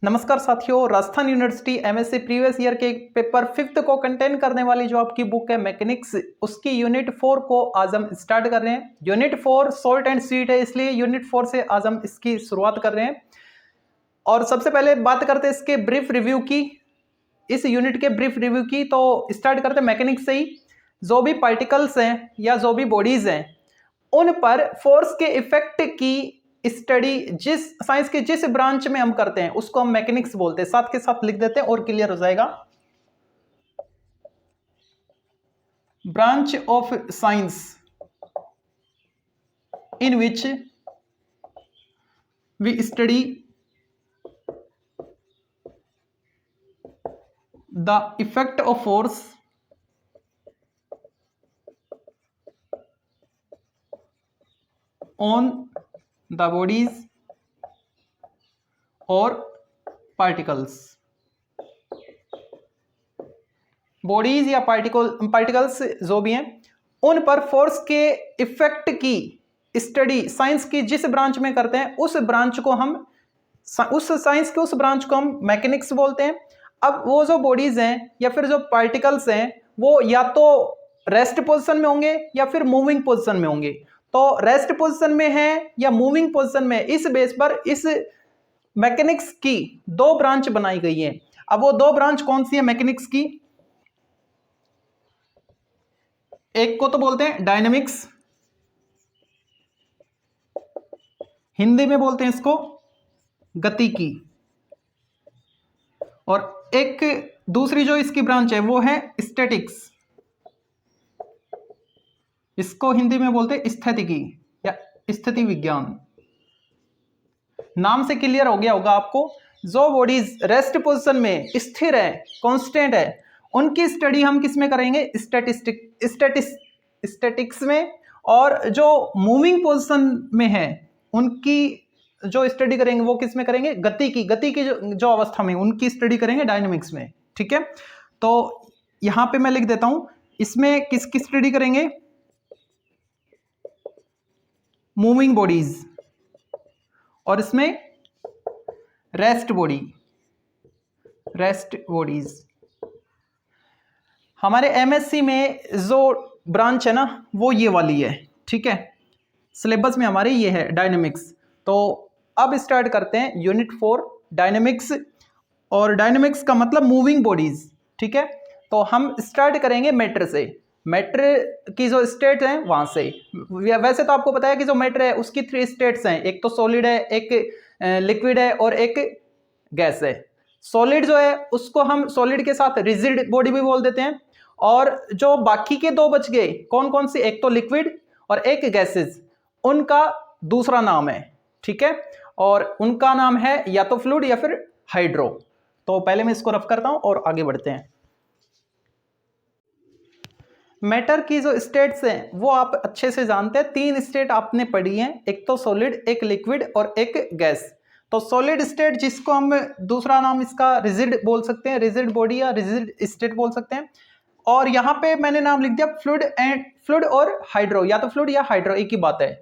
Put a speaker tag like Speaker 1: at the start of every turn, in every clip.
Speaker 1: नमस्कार साथियों, Rajasthan university MSc previous year के पेपर 5th को कंटेन करने वाली जो आपकी बुक है मैकेनिक्स, उसकी यूनिट 4 को आज हम स्टार्ट कर रहे हैं। यूनिट 4 सॉल्ट एंड स्वीट है, इसलिए यूनिट 4 से आज हम इसकी शुरुआत कर रहे हैं। और सबसे पहले बात करते हैं इसके ब्रीफ रिव्यू की, इस यूनिट के ब्रीफ रिव्यू की। तो स्टार्ट करते हैं मैकेनिक्स से ही। जो भी पार्टिकल्स हैं या जो भी बॉडीज हैं, उन पर फोर्स के इफेक्ट की स्टडी जिस साइंस के जिस ब्रांच में हम करते हैं उसको हम मैकेनिक्स बोलते हैं। साथ के साथ लिख देते हैं और क्लियर हो जाएगा। Branch of science in which we study the effect of force on the bodies और particles। बॉडीज या पार्टिकल्स जो भी हैं, उन पर फोर्स के इफेक्ट की स्टडी साइंस की जिस ब्रांच में करते हैं उस ब्रांच को हम उस ब्रांच को हम मैकेनिक्स बोलते हैं। अब वो जो बॉडीज हैं या फिर जो पार्टिकल्स हैं, वो या तो रेस्ट पोजीशन में होंगे या फिर मूविंग पोजीशन में होंगे। तो रेस्ट पोजीशन में है या मूविंग पोजीशन में, इस बेस पर इस मैकेनिक्स की दो ब्रांच बनाई गई है। अब वो दो ब्रांच कौन सी है मैकेनिक्स की? एक को तो बोलते हैं डायनेमिक्स, हिंदी में बोलते हैं इसको गतिकी, और एक दूसरी जो इसकी ब्रांच है वो है स्टैटिक्स, इसको हिंदी में बोलते हैं स्थितिकी या स्थिति विज्ञान। नाम से क्लियर हो गया होगा आपको। जो बॉडीज रेस्ट पोजीशन में स्थिर है, कांस्टेंट है, उनकी स्टडी हम किस में करेंगे? स्टैटिक्स में। और जो मूविंग पोजीशन में है उनकी जो स्टडी करेंगे वो किस में करेंगे? गति की जो अवस्था में उनकी स्टडी करेंगे डायनेमिक्स में। ठीक है, तो यहां पे मैं लिख देता हूं, इसमें किसकी स्टडी करेंगे? मूविंग बॉडीज, और इसमें रेस्ट बॉडीज। हमारे एमएससी में जो ब्रांच है ना वो ये वाली है। ठीक है, सिलेबस में हमारे ये है डायनेमिक्स। तो अब स्टार्ट करते हैं यूनिट 4 डायनेमिक्स, और डायनेमिक्स का मतलब मूविंग बॉडीज। ठीक है, तो हम स्टार्ट करेंगे मैटर से। मैटर की जो स्टेट है वहां से, वैसे तो आपको पता है कि जो मैटर है उसकी 3 स्टेट्स हैं, एक तो सॉलिड है, एक लिक्विड है और एक गैस है। सॉलिड जो है उसको हम सॉलिड के साथ रिजिड बॉडी भी बोल देते हैं, और जो बाकी के दो बच गए कौन कौन सी? एक तो लिक्विड और एक गैसेस, उनका दूसरा नाम है। ठीक है, और उनका नाम है या तो फ्लूइड या फिर हाइड्रो। तो पहले मैं इसको रफ करता हूं और आगे बढ़ते हैं। मैटर की जो स्टेट्स हैं वो आप अच्छे से जानते हैं। 3 स्टेट आपने पढ़ी हैं, एक तो सॉलिड, एक लिक्विड और एक गैस। तो सॉलिड स्टेट, जिसको हम दूसरा नाम इसका रिजिड बोल सकते हैं, रिजिड बॉडी या रिजिड स्टेट बोल सकते हैं। और यहाँ पे मैंने नाम लिख दिया फ्लूइड और हाइड्रो, या तो फ्लूइड या हाइड्रो, एक ही बात है।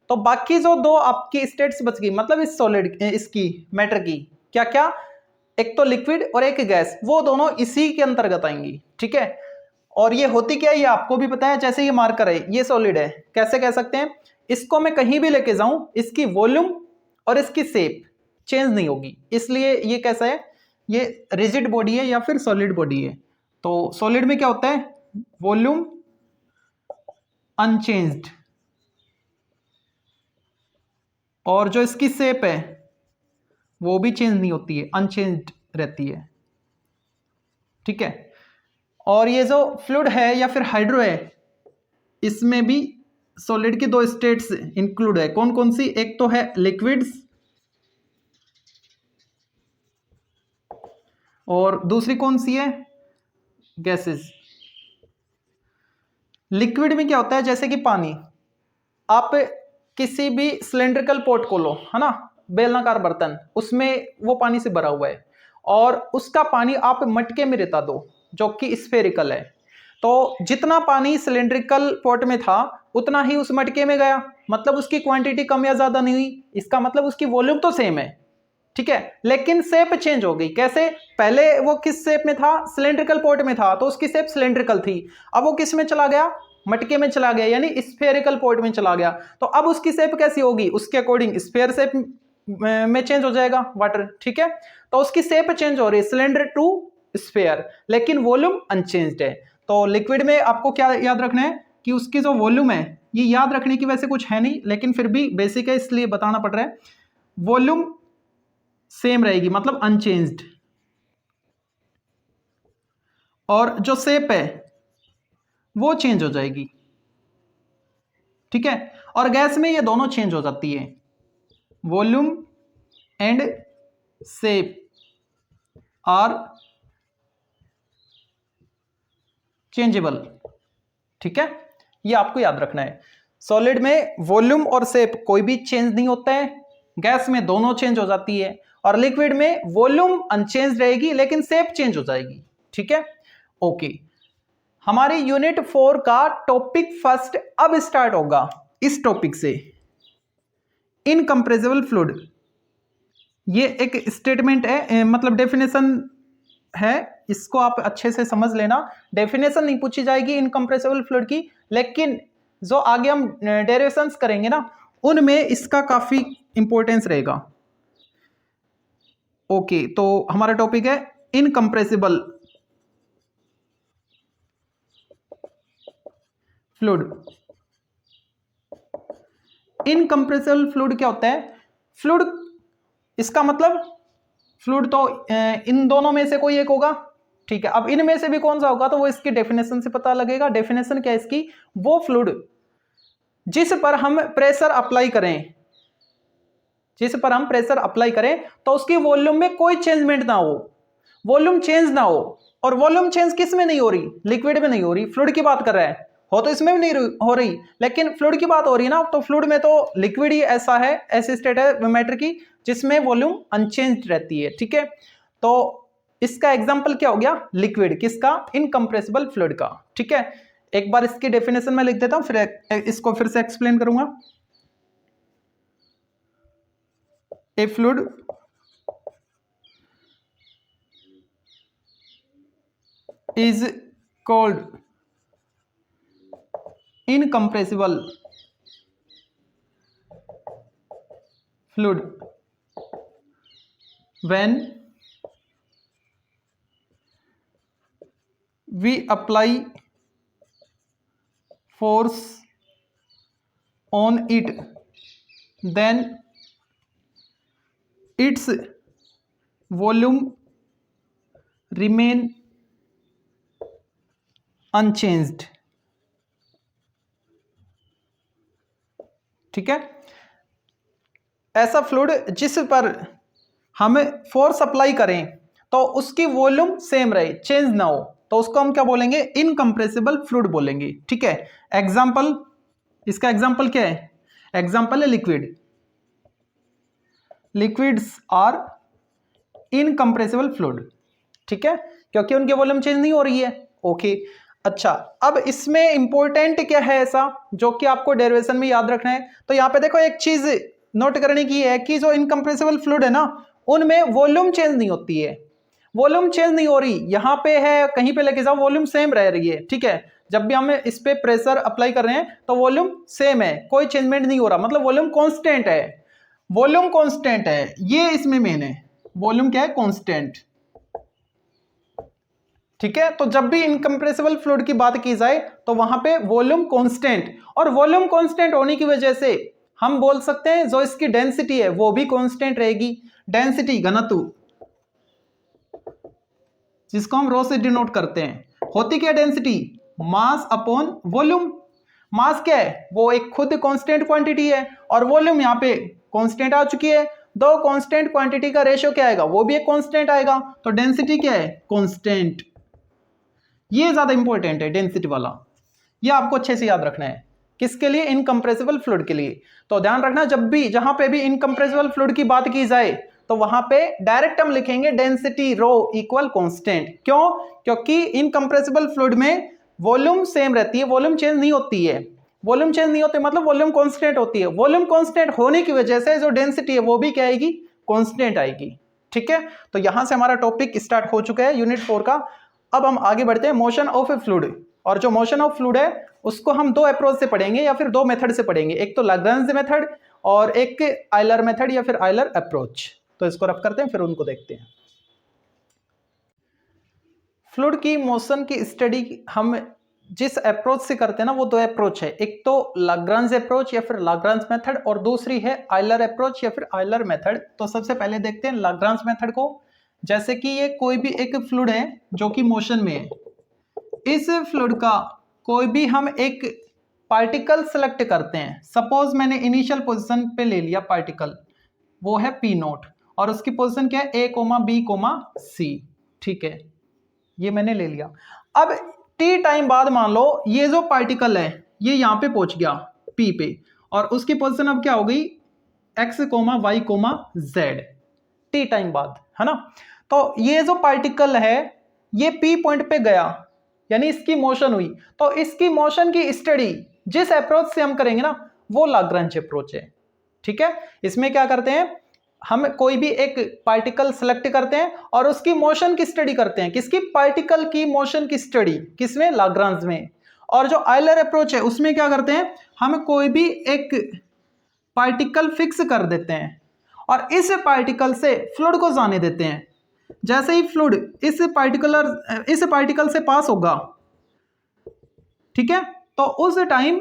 Speaker 1: तो बाकी जो दो आपकी स्टेट्स बच गई, मतलब इस सॉलिड इसकी मैटर की क्या क्या, एक तो लिक्विड और एक गैस, वो दोनों इसी के अंतर्गत आएंगी। ठीक है, और ये होती क्या है ये आपको भी पता है। जैसे ये मार्कर है, ये सॉलिड है, कैसे कह सकते हैं? इसको मैं कहीं भी लेके जाऊं, इसकी वॉल्यूम और इसकी शेप चेंज नहीं होगी, इसलिए ये कैसा है? ये रिजिड बॉडी है या फिर सॉलिड बॉडी है। तो सॉलिड में क्या होता है? वॉल्यूम अनचेंज्ड, और जो इसकी शेप है वो भी चेंज नहीं होती है, अनचेंज्ड रहती है। ठीक है, और ये जो फ्लूइड है या फिर हाइड्रो है, इसमें भी सॉलिड की 2 स्टेट्स इंक्लूड है। कौन कौन सी? एक तो है लिक्विड्स और दूसरी कौन सी है? गैसेस। लिक्विड में क्या होता है? जैसे कि पानी, आप किसी भी सिलेंड्रिकल पॉट को लो, है ना, बेलनाकार बर्तन, उसमें वो पानी से भरा हुआ है, और उसका पानी आप मटके में रेता दो जो कि स्फेरिकल है, तो जितना पानी सिलेंड्रिकल पॉट में था उतना ही उस मटके में गया, मतलब उसकी क्वांटिटी कम या ज्यादा नहीं हुई, इसका मतलब उसकी वॉल्यूम तो सेम है। ठीक है, लेकिन शेप चेंज हो गई। कैसे? पहले वो किस शेप में था? सिलेंड्रिकल पोर्ट में था, तो उसकी शेप सिलेंड्रिकल थी। अब वो किस में चला गया? मटके में चला गया, यानी स्फेरिकल पोर्ट में चला गया। तो अब उसकी शेप कैसी होगी? उसके अकॉर्डिंग स्फेयर शेप में चेंज हो जाएगा वाटर। ठीक है, तो उसकी शेप चेंज हो रही है सिलेंडर टू स्फेयर, लेकिन वॉल्यूम अनचेंज्ड है। तो लिक्विड में आपको क्या याद रखना है कि उसकी जो वॉल्यूम है, ये याद रखने की वैसे कुछ है नहीं, लेकिन फिर भी बेसिक है इसलिए बताना पड़ रहा है। वॉल्यूम सेम रहेगी, मतलब अनचेंज्ड, और जो शेप है वो चेंज हो जाएगी। ठीक है, और गैस में ये दोनों चेंज हो जाती है, volume and shape are changeable. ठीक है, ये आपको याद रखना है। सॉलिड में वॉल्यूम और शेप कोई भी चेंज नहीं होता है, गैस में दोनों चेंज हो जाती है, और लिक्विड में वॉल्यूम अनचेंज रहेगी लेकिन शेप चेंज हो जाएगी। ठीक है, ओके। हमारी यूनिट 4 का टॉपिक फर्स्ट अब स्टार्ट होगा। इस टॉपिक से इनकंप्रेसिबल फ्लूइड, ये एक स्टेटमेंट है, मतलब डेफिनेशन है, इसको आप अच्छे से समझ लेना। डेफिनेशन नहीं पूछी जाएगी इनकंप्रेसिबल फ्लूइड की, लेकिन जो आगे हम डेरिवेशंस करेंगे ना, उनमें इसका काफी इंपॉर्टेंस रहेगा। ओके, तो हमारा टॉपिक है इनकंप्रेसिबल फ्लूइड। इनकंप्रेसिबल फ्लूइड क्या होता है? फ्लूइड, इसका मतलब फ्लूइड तो इन दोनों में से कोई एक होगा। ठीक है, अब इनमें से भी कौन सा होगा तो वो इसकी डेफिनेशन से पता लगेगा। डेफिनेशन क्या है इसकी? वो फ्लूइड जिस पर हम प्रेशर अप्लाई करें, जिस पर हम प्रेशर अप्लाई करें तो उसकी वॉल्यूम में कोई चेंजमेंट ना हो, वॉल्यूम चेंज ना हो। और वॉल्यूम चेंज किस में नहीं हो रही? लिक्विड में नहीं हो रही। फ्लूइड की बात कर रहा है, हो तो इसमें भी नहीं हो रही, लेकिन फ्लूइड की बात हो रही है ना। तो फ्लूइड में तो लिक्विड ही ऐसा है, ऐसी स्टेट है मैटर की जिसमें वॉल्यूम अनचेंज्ड रहती है। ठीक है, तो इसका एग्जांपल क्या हो गया? लिक्विड। किसका? इनकंप्रेसिबल फ्लूइड का। ठीक है, एक बार इसकी डेफिनेशन में लिख देता हूं, फिर इसको फिर से एक्सप्लेन करूंगा। ए fluid is called incompressible fluid when we apply force on it, then its volume remain unchanged. ठीक है, ऐसा फ्लूइड जिस पर हम फोर्स अप्लाई करें तो उसकी वॉल्यूम सेम रहे, चेंज ना हो, तो उसको हम क्या बोलेंगे? इनकंप्रेसिबल फ्लूइड बोलेंगे। ठीक है, एग्जांपल, इसका एग्जांपल क्या है? एग्जांपल है liquid. Liquids are incompressible fluid. ठीक है, क्योंकि उनकी वॉल्यूम चेंज नहीं हो रही है। ओके, अच्छा, अब इसमें इंपॉर्टेंट क्या है ऐसा जो कि आपको डेरिवेशन में याद रखना है? तो यहां पे देखो एक चीज नोट करने की है कि जो इनकंप्रेसिबल फ्लूइड है ना, उनमें वॉल्यूम चेंज नहीं होती है। वॉल्यूम चेंज नहीं हो रही, यहां पे है, कहीं पे लेके जाओ वॉल्यूम सेम रह रही है। ठीक है, जब भी हम इस पे प्रेशर अप्लाई कर रहे हैं तो वॉल्यूम सेम है, कोई चेंजमेंट नहीं हो रहा, मतलब वॉल्यूम कांस्टेंट है। वॉल्यूम कांस्टेंट है, ये इसमें मेन है। वॉल्यूम क्या है? कांस्टेंट। ठीक है, तो जब भी इनकंप्रेसिबल फ्लूइड की बात की जाए तो वहां पे वॉल्यूम कांस्टेंट, और वॉल्यूम कांस्टेंट होने की वजह से हम बोल सकते हैं जो इसकी डेंसिटी है वो भी कांस्टेंट रहेगी। डेंसिटी, घनत्व, जिसको हम रो से डिनोट करते हैं, होती क्या density? Mass upon volume. Mass क्या है? वो एक खुद कांस्टेंट क्वांटिटी है, और वॉल्यूम यहाँ पे कांस्टेंट आ चुकी है। दो कांस्टेंट क्वांटिटी का रेशियो क्या आएगा? वो भी एक कांस्टेंट आएगा। तो डेंसिटी क्या है? कांस्टेंट। ये ज्यादा इंपॉर्टेंट है, डेंसिटी वाला, ये आपको अच्छे से याद रखना है। किसके लिए? इनकंप्रेसिबल फ्लूइड के लिए। तो ध्यान रखना, जब भी जहां पे भी इनकंप्रेसिबल फ्लूइड की बात की जाए तो वहां पे डायरेक्ट हम लिखेंगे डेंसिटी रो इक्वल कांस्टेंट। क्यों? क्योंकि इनकंप्रेसिबल फ्लूइड में वॉल्यूम सेम रहती है, वॉल्यूम चेंज नहीं होती है। वॉल्यूम चेंज नहीं होती मतलब वॉल्यूम कांस्टेंट होती है। वॉल्यूम कांस्टेंट होने की वजह से जो डेंसिटी है वो भी क्या आएगी? कांस्टेंट आएगी। ठीक है, तो यहां से हमारा टॉपिक स्टार्ट हो चुका है यूनिट 4 का। अब हम आगे बढ़ते हैं मोशन ऑफ ए फ्लूइड। और जो मोशन ऑफ फ्लूइड है उसको हम दो अप्रोच से पढ़ेंगे या फिर दो मेथड से पढ़ेंगे, एक तो लाग्रांज मेथड और एक आयलर मेथड या फिर आयलर अप्रोच। तो इसको रफ करते हैं फिर उनको देखते हैं। फ्लूइड की मोशन की स्टडी हम जिस अप्रोच से करते हैं ना वो दो अप्रोच है, एक तो लाग्रांज अप्रोच या फिर लाग्रांज मेथड और दूसरी है आयलर अप्रोच या फिर आयलर मेथड। तो सबसे पहले देखते हैं लाग्रांज मेथड को। जैसे कि ये कोई भी एक फ्लूइड है जो कि मोशन में है, इस फ्लूइड का कोई भी हम एक पार्टिकल सेलेक्ट करते हैं। सपोज मैंने इनिशियल पोजीशन पे ले लिया पार्टिकल, वो है पी नोट और उसकी पोजीशन क्या है A, B, C। ठीक है, ये मैंने ले लिया। अब टी टाइम बाद मान लो ये जो पार्टिकल है ये यहां पे पहुंच गया P पे और उसकी पोजीशन अब क्या हो गई X, Y, Z T time बाद, है ना। तो ये जो पार्टिकल है ये P पॉइंट पे गया यानी इसकी मोशन हुई, तो इसकी मोशन की स्टडी जिस अप्रोच से हम करेंगे ना वो लाग्रांज अप्रोच है। ठीक है, इसमें क्या करते हैं हम कोई भी एक पार्टिकल सेलेक्ट करते हैं और उसकी मोशन की स्टडी करते हैं। किसकी? पार्टिकल की मोशन की स्टडी किसमें? लाग्रांज में। और जो आयलर अप्रोच है उसमें क्या करते हैं हम कोई भी एक पार्टिकल फिक्स कर देते हैं और इस पार्टिकल से फ्लूइड को जाने देते हैं। जैसे ही फ्लूइड इस पार्टिकल से पास होगा, ठीक है, तो उस टाइम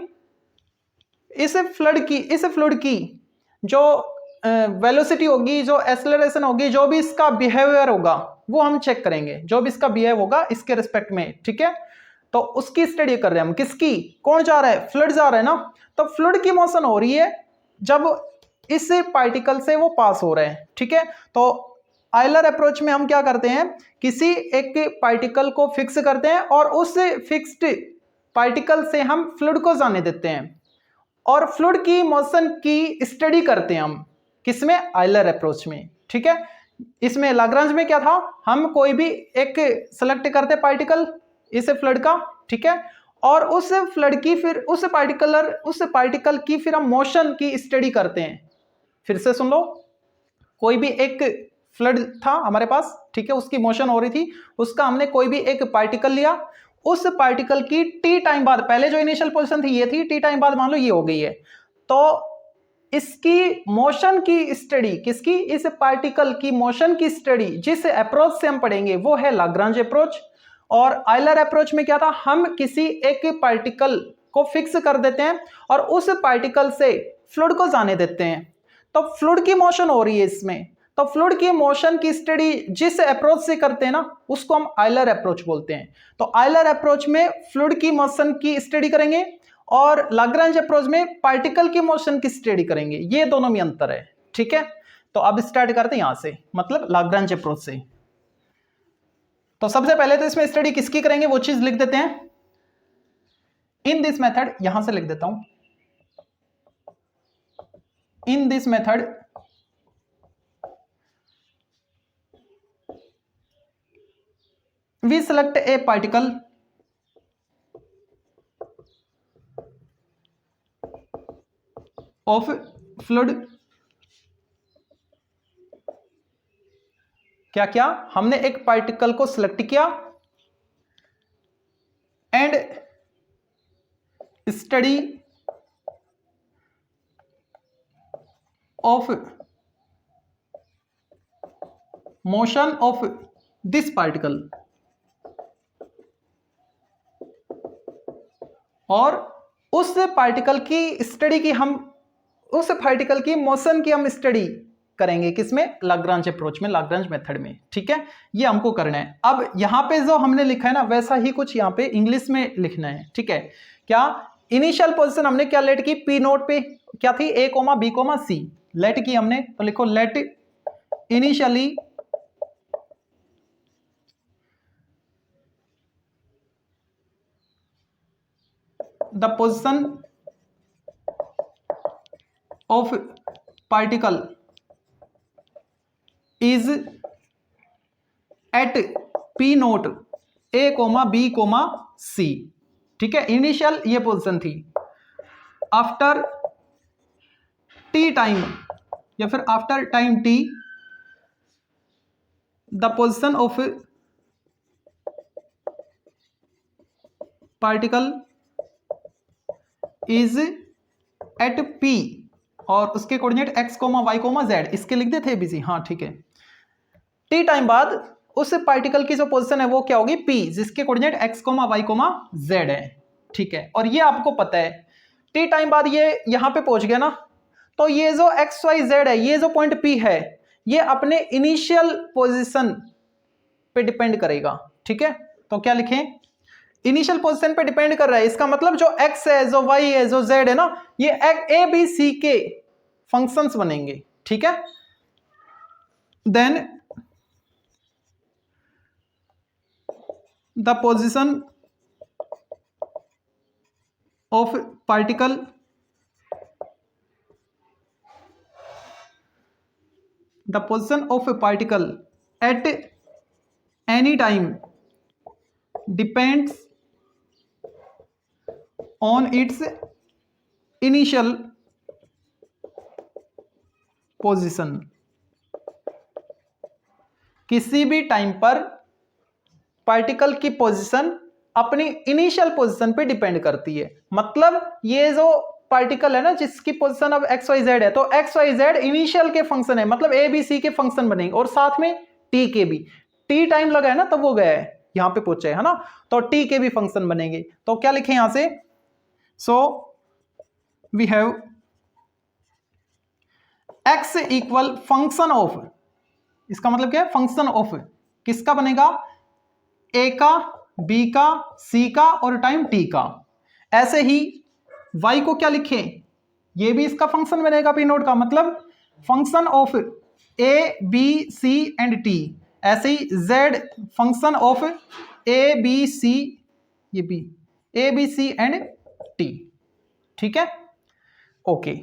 Speaker 1: इस फ्लूइड की जो वेलोसिटी होगी, जो एक्सेलरेशन होगी, जो भी इसका बिहेवियर होगा वो हम चेक करेंगे, जो भी इसका बिहेव होगा इसके रिस्पेक्ट में। ठीक है, तो उसकी स्टडी कर रहे हैं हम। किसकी? कौन जा रहा है? फ्लूइड जा रहा है ना। तो फ्लूइड की मोशन हो रही है जब इस पार्टिकल से वो पास हो रहे हैं। ठीक है, तो आयलर अप्रोच में हम क्या करते हैं किसी एक पार्टिकल को फिक्स करते हैं और उस फिक्स्ड पार्टिकल से हम फ्लूइड को जाने देते हैं और फ्लूइड की मोशन की स्टडी करते हैं हम। किसमें? आयलर अप्रोच में। ठीक है, इसमें लाग्रांज में क्या था हम कोई भी एक सेलेक्ट करते पार्टिकल इस फ्लूइड का, ठीक है, और उस फ्लूइड की फिर उस पार्टिकल की फिर हम मोशन की स्टडी करते हैं। फिर से सुन लो, कोई भी एक फ्लूइड था हमारे पास, ठीक है, उसकी मोशन हो रही थी, उसका हमने कोई भी एक पार्टिकल लिया, उस पार्टिकल की टी टाइम बाद, पहले जो इनिशियल पोजीशन थी ये थी, टी टाइम बाद मान लो ये हो गई है, तो इसकी मोशन की स्टडी किसकी? इस पार्टिकल की मोशन की स्टडी जिस अप्रोच से हम पढ़ेंगे वो है लाग्रांज अप्रोच। और आयलर अप्रोच में क्या था हम किसी एक पार्टिकल को फिक्स कर देते हैं और उस पार्टिकल से फ्लूइड को जाने देते हैं। तो फ्लूइड की मोशन हो रही है इसमें, तो फ्लूइड की मोशन की स्टडी जिस अप्रोच से करते हैं ना उसको हम आयलर अप्रोच बोलते हैं। तो आयलर अप्रोच में फ्लूइड की मोशन की स्टडी करेंगे और लाग्रांज अप्रोच में पार्टिकल की मोशन की स्टडी करेंगे। ये दोनों में अंतर है। ठीक है, तो अब स्टार्ट करते हैं यहां से, मतलब लाग्रांज अप्रोच से। तो सबसे पहले तो इसमें स्टडी किसकी करेंगे वो चीज लिख देते हैं। इन दिस मेथड, यहां से लिख देता हूं, इन this method we select a particle of fluid। क्या क्या हमने एक पार्टिकल को सिलेक्ट किया and study of motion of this particle, और उस पार्टिकल की स्टडी की हम उस पार्टिकल की मोशन की हम स्टडी करेंगे। किसमें? लाग्रांज अप्रोच में, लाग्रांज मेथड में। ठीक है, ये हमको करना है। अब यहां पे जो हमने लिखा है ना वैसा ही कुछ यहां पे इंग्लिश में लिखना है। ठीक है, क्या इनिशियल पोजीशन हमने क्या लेट की? पी नोट पे क्या थी? A, B, C लेट की हमने, तो लिखो let initially the position of particle is at P naught A, B, C। ठीक है, इनिशियल ये पोजीशन थी। आफ्टर टी टाइम या फिर after time T the position of particle is at P और उसके कोऑर्डिनेट x, y, z, इसके लिख देते हैं बिजी, हाँ ठीक है। टी टाइम बाद उस पार्टिकल की जो पोजीशन है वो क्या होगी, p, जिसके कोऑर्डिनेट x, y, z है, ठीक है। और ये आपको पता है टी टाइम बाद ये यहां पे पहुंच गया ना, तो ये जो x, y, z है, ये जो पॉइंट p है, ये अपने इनिशियल पोजीशन पे डिपेंड करेगा, ठीक है। तो क्या लिखें, इनिशियल पोजीशन पे डिपेंड कर रहा है। इसका मतलब जो x है, जो y है, जो z है ना, ये a b c के फंक्शंस बनेंगे, ठीक है। Then the position of particle at any time depends on its initial position. किसी भी टाइम पर पार्टिकल की पोजीशन अपनी इनिशियल पोजीशन पे डिपेंड करती है। मतलब ये जो पार्टिकल है ना, जिसकी पोजीशन अब एक्स वाई जेड है, तो एक्स वाई जेड इनिशियल के फंक्शन है, मतलब ए बी सी के फंक्शन बनेंगे, और साथ में टी के भी। टी टाइम लगा है ना, तब वो गया है, यहां पे पहुंचे है ना, तो टी के भी फंक्शन बनेंगे। तो क्या लिखें यहां से, so we have x equal function of, इसका मतलब क्या है, फंक्शन ऑफ किसका बनेगा, ए का, बी का, सी का और टाइम टी का। ऐसे ही y को क्या लिखें, ये भी इसका फंक्शन बनेगा पी नोट का, मतलब function of a b c and t. ऐसे ही z function of a b c, ये b, a b c and t, ठीक है। ओके,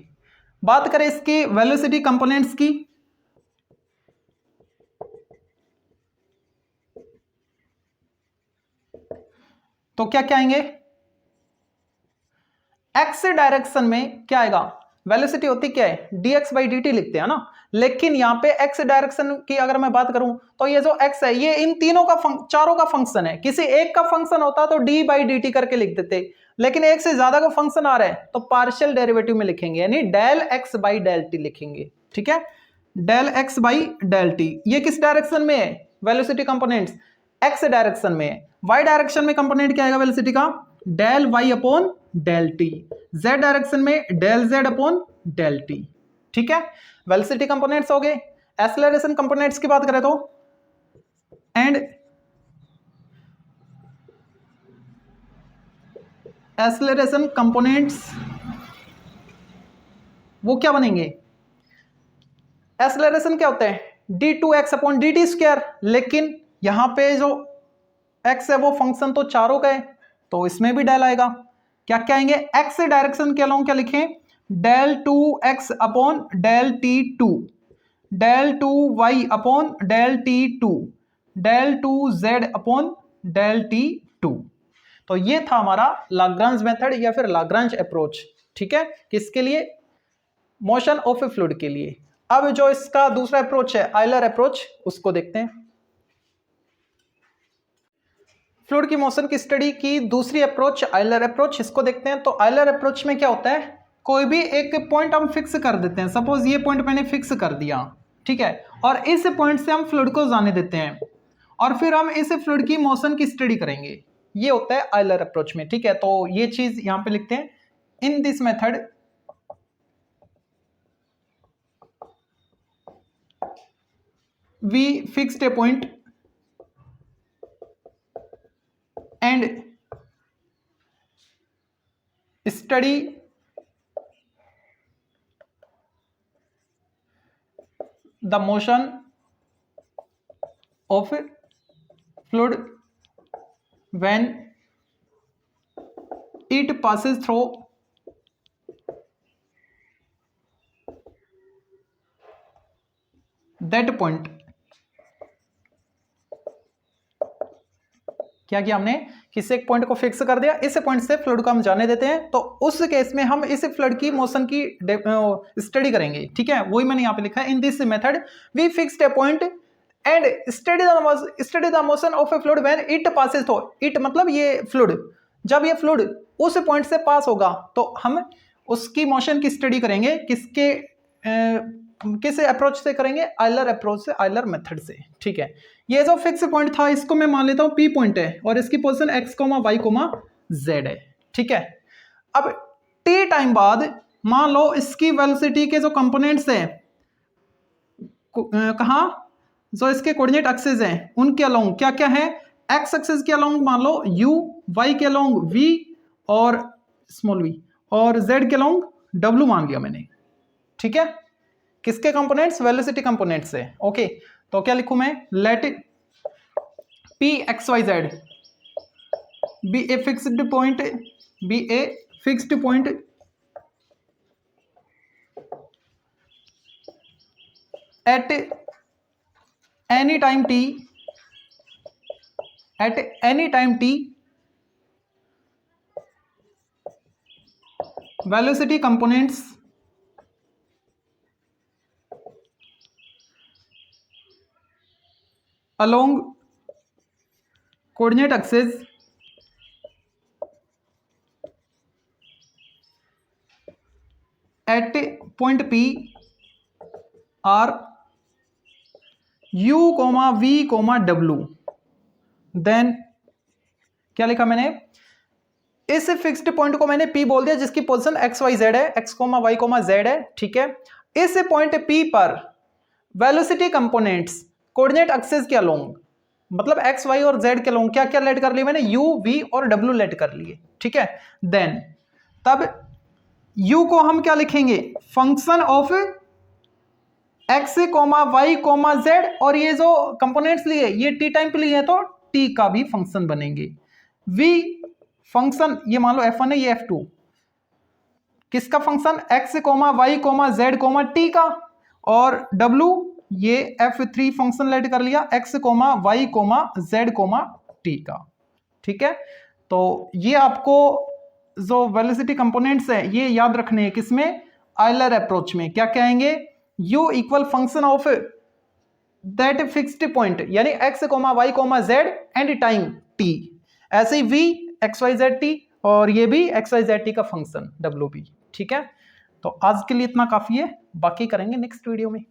Speaker 1: बात करें इसकी वेलोसिटी कंपोनेंट्स की, तो क्या क्या आएंगे, एक्स डायरेक्शन में क्या आएगा, वेलोसिटी होती क्या है, dx बाई dt लिखते हैं ना, लेकिन यहां पे एक्स डायरेक्शन की अगर मैं बात करूं तो ये जो x है, ये इन तीनों का चारों का फंक्शन है। किसी एक का फंक्शन होता तो d बाई dt करके लिख देते, लेकिन एक से ज्यादा का फंक्शन आ रहा है तो पार्शियल डेरिवेटिव में लिखेंगे, यानी del x by del T लिखेंगे, ठीक है। Del x by del T, ये किस डायरेक्शन में है, वेलोसिटी कंपोनेंट्स x डायरेक्शन में है। y डायरेक्शन में कंपोनेंट क्या आएगा वेलोसिटी का, del y upon del t. z direction में del z upon del t, ठीक है। वेलोसिटी कंपोनेंट्स हो गए। एक्सेलरेशन कंपोनेंट्स की बात करें तो, एंड एक्सेलरेशन कंपोनेंट्स वो क्या बनेंगे, एक्सेलरेशन क्या होता है, d2x अपॉन dt स्क्वायर, लेकिन यहां पे जो x है वो फंक्शन तो चारों का है, तो इसमें भी डेल आएगा। क्या क्या आएंगे, x डायरेक्शन के अलावा क्या लिखें, del 2x upon del t2, del 2y upon del t2, del 2z upon del t2। तो ये था हमारा लाग्रांज मेथड या फिर लाग्रांज अप्रोच, ठीक है, किसके लिए, मोशन ऑफ ए फ्लूइड के लिए। अब जो इसका दूसरा अप्रोच है आयलर अप्रोच, उसको देखते हैं। फ्लूइड की मोशन की स्टडी की दूसरी अप्रोच आयलर अप्रोच, इसको देखते हैं। तो आयलर अप्रोच में क्या होता है, कोई भी एक पॉइंट हम फिक्स कर देते हैं, सपोज ये पॉइंट मैंने फिक्स कर दिया, ठीक है, और इस पॉइंट से हम फ्लूइड को जाने देते हैं, और फिर हम इस फ्लूइड की मोशन की स्टडी करेंगे। ये होता है आयलर अप्रोच में, ठीक है। तो ये चीज यहां पे लिखते हैं, इन this method we fixed a point and study the motion of fluid when it passes through that point। क्या किया हमने, किसी एक पॉइंट को फिक्स कर दिया, इस पॉइंट से फ्लूइड को हम जाने देते हैं, तो उस केस में हम इस फ्लूइड की मोशन की स्टडी करेंगे, ठीक है। वही मैंने यहां पे लिखा है, in this method we fixed a point and study the motion of a fluid when it passes through, it मतलब ये फ्लूइड, जब ये फ्लूइड उस पॉइंट से पास होगा तो हम उसकी मोशन की स्टडी करेंगे, किस अप्रोच से करेंगे, आयलर अप्रोच से, आयलर मेथड से। ठीक है, ये जो फिक्स पॉइंट था इसको मैं मान लेता हूं पी पॉइंट है और इसकी पोजीशन x, y, z है। ठीक है, अब t टाइम बाद मान लो इसकी वेलोसिटी के जो कंपोनेंट्स हैं कहां, जो इसके कोऑर्डिनेट एक्सिस हैं उनके अलोंग क्या क्या है, x एक्सिस के अलोंग मान लो u, y के अलोंग v और स्मॉल v, और z के अलोंग w मान लिया मैंने। ठीक है, किसके कंपोनेंट्स, वेलोसिटी कंपोनेंट्स से। ओके, तो क्या लिखूं मैं, late p x y z be a fixed point, be a fixed point at any time t, at any time t, velocity components along coordinate axis at point P are u, v, w, then क्या लिखा मैंने, इस fixed point को मैंने P बोल दिया जिसकी position x y z है, x, y, z है। ठीक है, इस पॉइंट P पर वेलोसिटी कंपोनेंट्स कोऑर्डिनेट एक्सिस के अलोंग, मतलब x, y और z के अलोंग क्या क्या लेट कर लिए मैंने, u, v और w लेट कर लिए। ठीक है, देन तब u को हम क्या लिखेंगे, function of x, y, z, और ये जो कंपोनेंट्स लिए ये t टाइम पे लिए तो t का भी फंक्शन बनेंगे। v फंक्शन ये मान लो f1 है, ये f2, किसका function, x, y, z, t का, और w ये f3 फंक्शन लेट कर लिया x, y, z, t का। ठीक है, तो ये आपको जो वेलोसिटी कंपोनेंट्स है ये याद रखने हैं, किसमें, आयलर अप्रोच में। क्या कहेंगे, u equal function of that fixed point, यानी x, y, z and time t, ऐसे ही v, x, y, z, t, और ये भी x, y, z, t का फंक्शन w भी। ठीक है, तो आज के लिए इतना काफी है, बाकी करेंगे नेक्स्ट वीडियो में।